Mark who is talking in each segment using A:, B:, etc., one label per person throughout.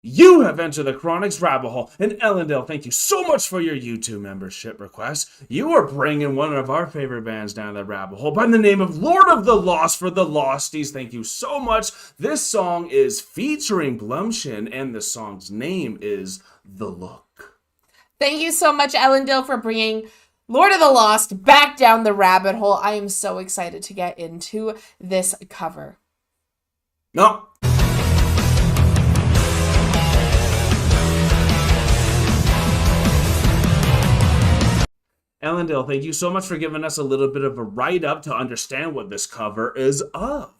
A: You have entered the Chronic's rabbit hole, and Ellendale, thank you so much for your YouTube membership request. You are bringing one of our favorite bands down the rabbit hole by the name of Lord of the Lost for the Losties. Thank you so much. This song is featuring BLÜMCHEN, and the song's name is The Look.
B: Thank you so much, Ellendale, for bringing Lord of the Lost back down the rabbit hole. I am so excited to get into this cover.
A: No. Ellendale, thank you so much for giving us a little bit of a write-up to understand what this cover is of.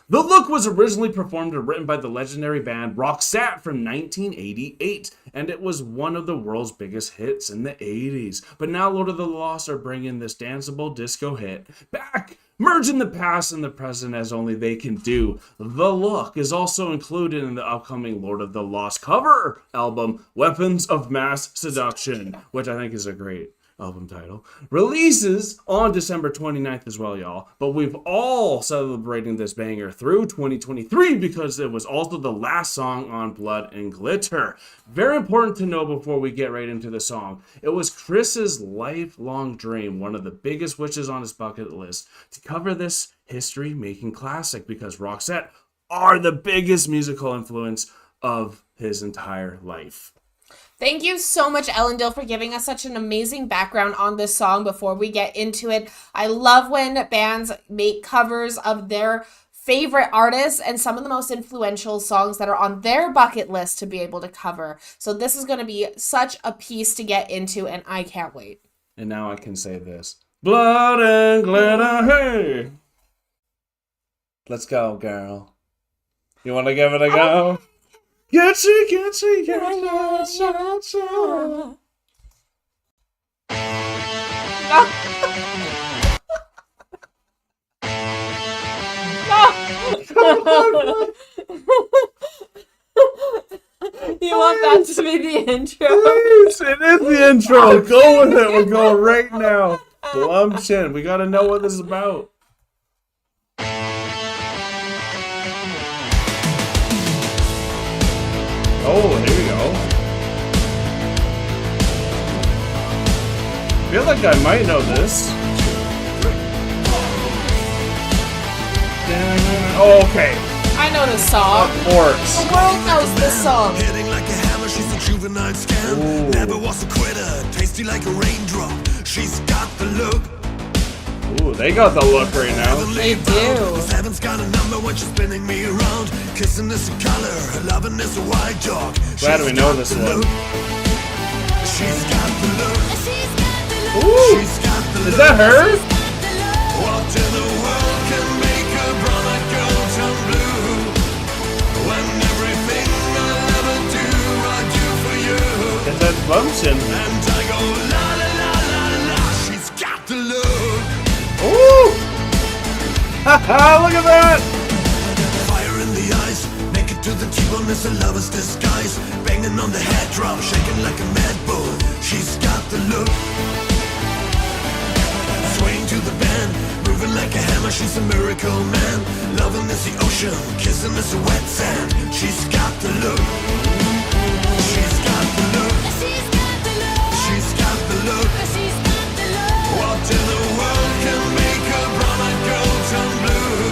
A: The Look was originally performed and written by the legendary band Roxette from 1988, and it was one of the world's biggest hits in the 80s. But now Lord of the Lost are bringing this danceable disco hit back, merging the past and the present as only they can do. The Look is also included in the upcoming Lord of the Lost cover album, Weapons of Mass Seduction, which I think is a great album title. Releases on December 29th as well, y'all. But we've all celebrating this banger through 2023 because it was also the last song on Blood and Glitter. Very important to know before we get right into the song. It was Chris's lifelong dream, one of the biggest wishes on his bucket list, to cover this history-making classic because Roxette are the biggest musical influence of his entire life.
B: Thank you so much, Ellendale, for giving us such an amazing background on this song before we get into it. I love when bands make covers of their favorite artists and some of the most influential songs that are on their bucket list to be able to cover. So this is going to be such a piece to get into, and I can't wait.
A: And now I can say this. Blood and glitter, hey! Let's go, girl. You want to give it a go? Get you.
B: You want that to be the intro?
A: Please, it is the intro. Go with it. We're going right now. BLÜMCHEN. We got to know what this is about. Oh, here we go. I feel like I might know this. Oh, okay.
B: I know this song.
A: Of course.
B: The world knows this song.
C: Hitting like a hammer, she's a juvenile scam. Never was a quitter, tasty like a raindrop. She's got the look.
A: Ooh, they got the look right now.
B: They do.
C: Heaven's got a number when she's spinning me around. Kissing is a color, loving is a white dog.
A: Glad we know this one.
C: She's got the look.
A: Ooh,
C: She's got the
A: is
C: look.
A: that her?
C: What in the world can make a brown-eyed girl turn blue? When everything I'll ever do, I do for you.
A: Is that BLÜMCHEN?
C: And I go la la la la la. She's got the look.
A: Ooh! Haha, look at that!
C: Fire in the eyes, make it to the T-bone is a lover's disguise. Banging on the head drum, shaking like a mad bull. She's got the look. Swaying to the band, moving like a hammer, she's a miracle man. Loving is the ocean, kissing is the wet sand. She's got the look. She's got the look. She's got the look. What in the world can make a brown-eyed girl turn blue?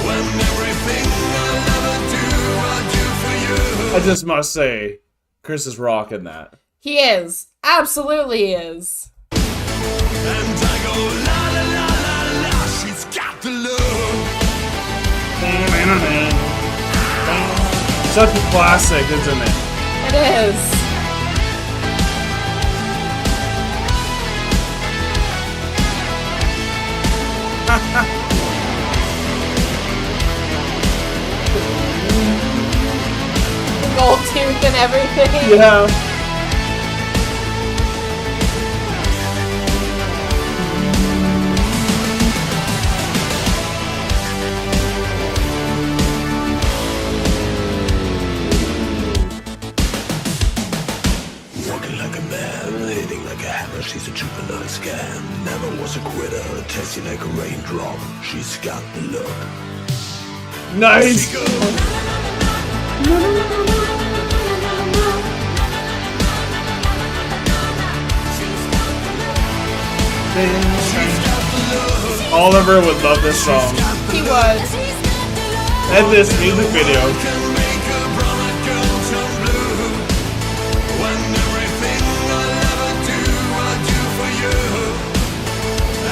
C: When everything I'll ever do, I do for you.
A: I just must say, Chris is rocking that.
B: He is. Absolutely is.
C: And I go la la la la la. She's got the look.
A: Such a classic, isn't it?
B: It is. Gold tooth and everything.
A: Yeah.
C: Walking like a man, hitting like a hammer. She's a juvenile scam. Never was a quitter, tasty like a raindrop. She's got the look.
A: Nice.
C: She goes.
A: Oliver would love this song.
B: He would.
A: And this music video.
C: Can make a brown girl turn blue. When everything I'll ever do, I do for you.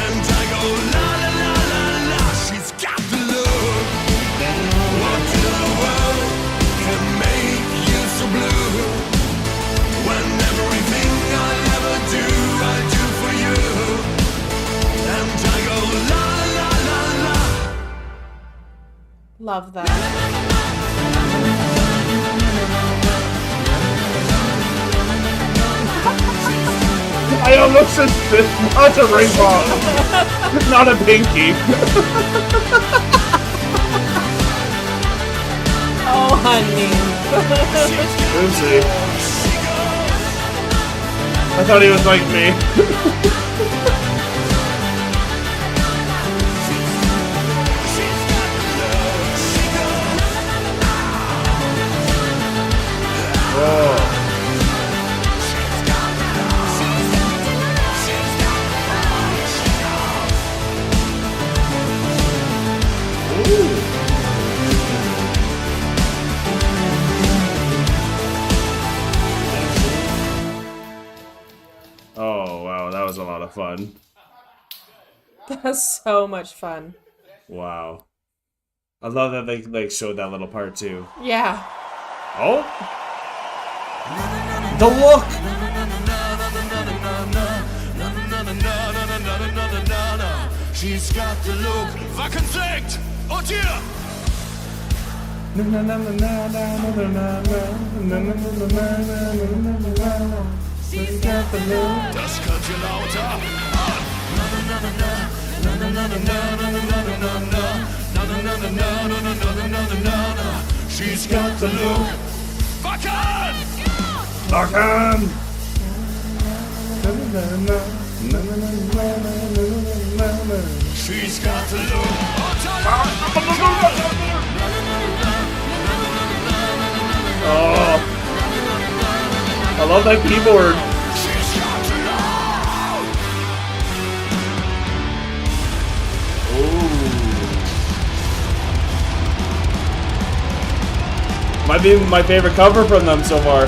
C: And I go la la la la la. She's got the look. What in the world can make you so blue? When everything I'll ever do, I do for you. And I go la la la la.
B: Love that.
A: I almost said this, not a ring ball. Not a pinky.
B: Oh, honey.
A: Oopsie. I thought he was like me. Oh. Oh, wow, that was a lot of fun.
B: That was so much fun.
A: Wow. I love that they like showed that little part too.
B: Yeah.
A: Oh? The look!
C: She's got the look. Wackensekt! Und hier! Das könnt ihr lauter. She's got the look. Wacken!
A: Wacken!
C: She's got the look.
A: Oh, I love that keyboard.
C: She's got the
A: Ooh. Might be my favorite cover from them so far.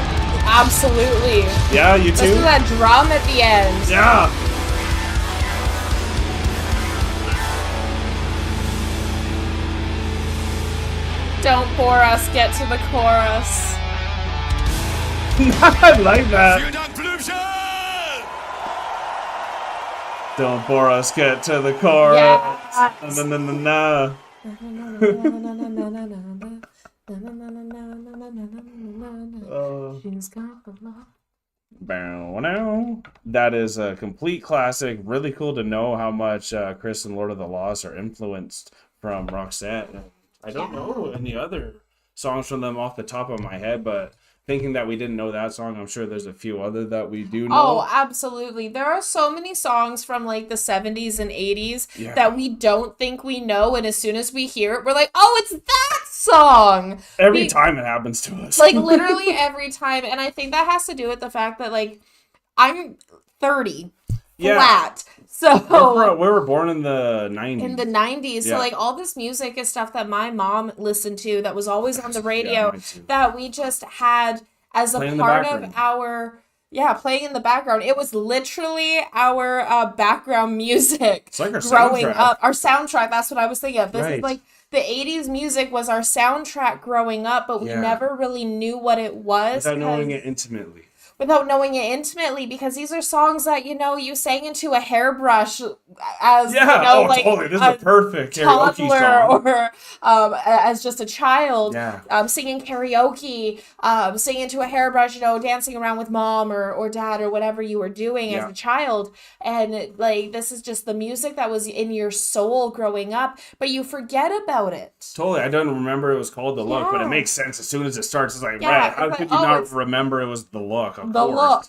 B: Absolutely.
A: Yeah, you
B: Listen
A: too?
B: to that drum at the end.
A: Yeah.
B: Don't bore us, get to the chorus.
A: I like that.
C: Vielen Dank, BLÜMCHEN!
A: Don't bore us, get to the chorus.
B: Yes.
A: Na.
B: She's got the love.
A: Bow now. That is a complete classic. Really cool to know how much Chris and Lord of the Lost are influenced from Roxette. I don't know any other songs from them off the top of my head, but thinking that we didn't know that song, I'm sure there's a few other that we do know.
B: Oh, absolutely. There are so many songs from like the 70s and 80s that we don't think we know, and as soon as we hear it, we're like, oh, it's that song!
A: Every time it happens to us.
B: Like, literally every time. And I think that has to do with the fact that, like, I'm 30 flat. So
A: we were born in the 90s.
B: in the 90s. So,
A: Yeah.
B: like, all this music is stuff that my mom listened to that was always on the radio
A: mine too.
B: that we just had as a
A: Playing in the
B: part of
A: background.
B: our... Yeah, playing in the background. It was literally our background music
A: It's like our
B: growing
A: soundtrack.
B: up. Our soundtrack, that's what I was thinking of. This
A: Right.
B: is like the 80s music was our soundtrack growing up, but we
A: Yeah.
B: never really knew what it was.
A: Without knowing
B: 'cause-
A: it intimately.
B: Without knowing it intimately, because these are songs that, you know, you sang into a hairbrush as,
A: Yeah,
B: you know,
A: oh,
B: like
A: totally. This is
B: a
A: the perfect karaoke
B: toddler
A: song.
B: or as just a child,
A: Yeah.
B: singing karaoke, singing to a hairbrush, you know, dancing around with mom or dad or whatever you were doing
A: Yeah.
B: as a child. And like, this is just the music that was in your soul growing up, but you forget about it.
A: Totally. I don't remember it was called The Look, but it
B: Yeah.
A: makes sense as soon as it starts. It's like,
B: Yeah,
A: right, how
B: it's
A: could
B: like,
A: you
B: oh,
A: not
B: it's-
A: remember it was The Look?
B: the look,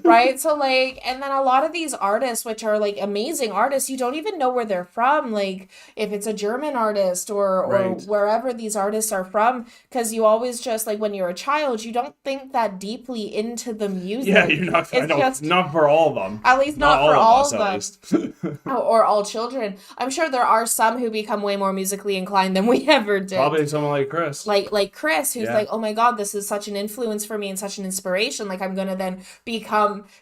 B: right? So like, and then a lot of these artists, which are like amazing artists, you don't even know where they're from. Like if it's a German artist or
A: Right.
B: wherever these artists are from, because you always just like when you're a child, you don't think that deeply into the music.
A: Yeah, you're not. I
B: It's
A: know,
B: just,
A: not for all of them.
B: at least not for all of
A: us, at
B: them.
A: least.
B: Or all children. I'm sure there are some who become way more musically inclined than we ever did.
A: Probably someone like Chris.
B: Like Chris, who's
A: Yeah.
B: like, oh my God, this is such an influence for me and such an inspiration. Like I'm gonna then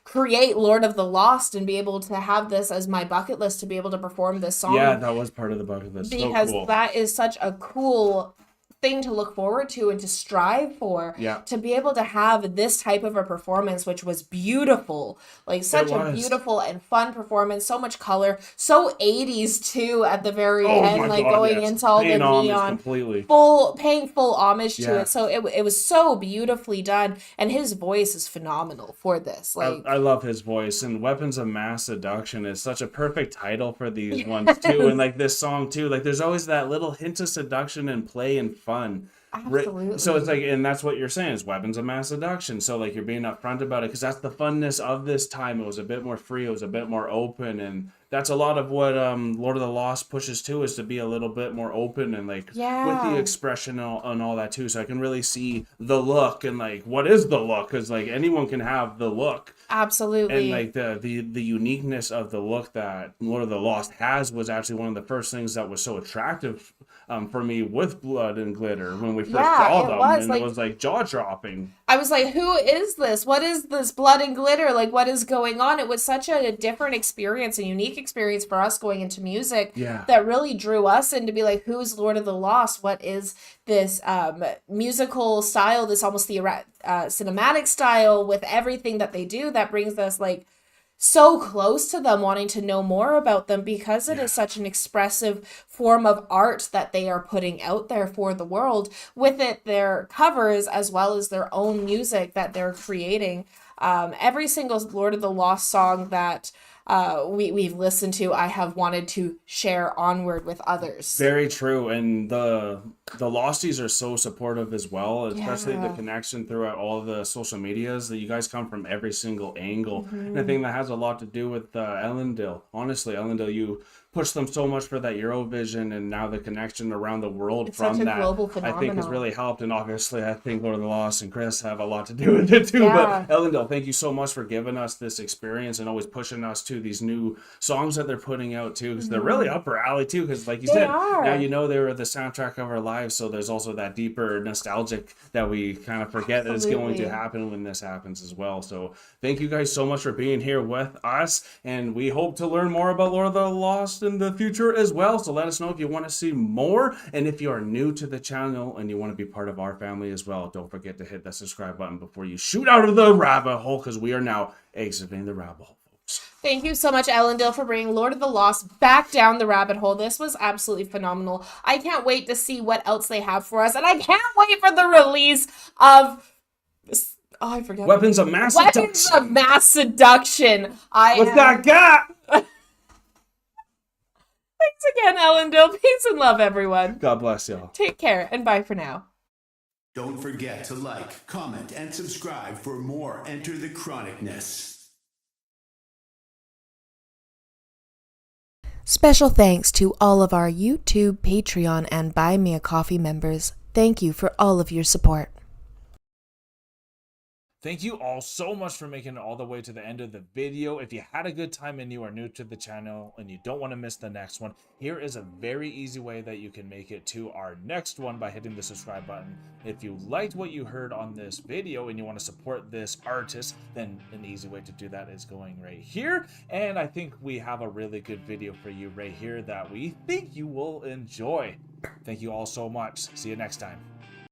B: create Lord of the Lost and be able to have this as my bucket list to be able to perform this song.
A: Yeah, that was part of the bucket list.
B: Because
A: so cool.
B: that is such a cool thing to look forward to and to strive for.
A: Yeah.
B: To be able to have this type of a performance, which was beautiful, like such a beautiful and fun performance, so much color, so 80s too at the very end, like going into all the neon,
A: completely.
B: paying full homage to
A: Yeah.
B: it. So it was so beautifully done, and his voice is phenomenal for this. Like
A: I love his voice, and Weapons of Mass Seduction is such a perfect title for these ones too, and like this song too. Like there's always that little hint of seduction and play and fun.
B: Absolutely.
A: So it's like, and that's what you're saying is Weapons of Mass Seduction. So like you're being upfront about it because that's the funness of this time. It was a bit more free. It was a bit more open, and that's a lot of what Lord of the Lost pushes to, is to be a little bit more open and like with the expression and all that too. So I can really see the look and like what is the look, because like anyone can have the look.
B: Absolutely.
A: And like the uniqueness of the look that Lord of the Lost has was actually one of the first things that was so attractive for me with Blood and Glitter when we first saw them. And it was like jaw-dropping.
B: I was like, who is this? What is this Blood and Glitter? Like, what is going on? It was such a different experience, a unique experience for us going into music that really drew us in to be like, who's Lord of the Lost? What is this musical style, this almost the cinematic style with everything that they do that brings us like so close to them, wanting to know more about them because it is such an expressive form of art that they are putting out there for the world. With it, their covers as well as their own music that they're creating. Every single Lord of the Lost song that we've listened to, I have wanted to share onward with others.
A: Very true. And the Losties are so supportive as well, especially the connection throughout all the social medias that you guys come from every single angle. And I think that has a lot to do with Ellendale. Honestly, Ellendale, you pushed them so much for that Eurovision, and now the connection around the world
B: it's
A: from
B: such a
A: that,
B: global
A: I
B: phenomenon.
A: think has really helped. And obviously, I think Lord of the Lost and Chris have a lot to do with it too. But Ellendale, thank you so much for giving us this experience and always pushing us to these new songs that they're putting out too, because they're really up our alley too. Because like you said, now you know they were the soundtrack of our lives, so there's also that deeper nostalgic that we kind of forget that is going to happen when this happens as well. So thank you guys so much for being here with us, and we hope to learn more about Lord of the Lost in the future as well. So let us know if you want to see more, and if you are new to the channel and you want to be part of our family as well, don't forget to hit that subscribe button before you shoot out of the rabbit hole, because we are now exiting the rabbit hole.
B: Thank you so much, Ellendale, for bringing Lord of the Lost back down the rabbit hole. This was absolutely phenomenal. I can't wait to see what else they have for us, and I can't wait for the release of... Oh, I forgot.
A: Weapons of Mass Seduction.
B: Weapons of Mass Seduction.
A: What's that got?
B: Thanks again, Ellendale. Peace and love, everyone.
A: God bless y'all.
B: Take care, and bye for now.
C: Don't forget to like, comment, and subscribe for more Enter the Chronicness.
B: Special thanks to all of our YouTube, Patreon, and Buy Me a Coffee members. Thank you for all of your support.
A: Thank you all so much for making it all the way to the end of the video. If you had a good time and you are new to the channel and you don't want to miss the next one, here is a very easy way that you can make it to our next one by hitting the subscribe button. If you liked what you heard on this video and you want to support this artist, then an easy way to do that is going right here. And I think we have a really good video for you right here that we think you will enjoy. Thank you all so much. See you next time.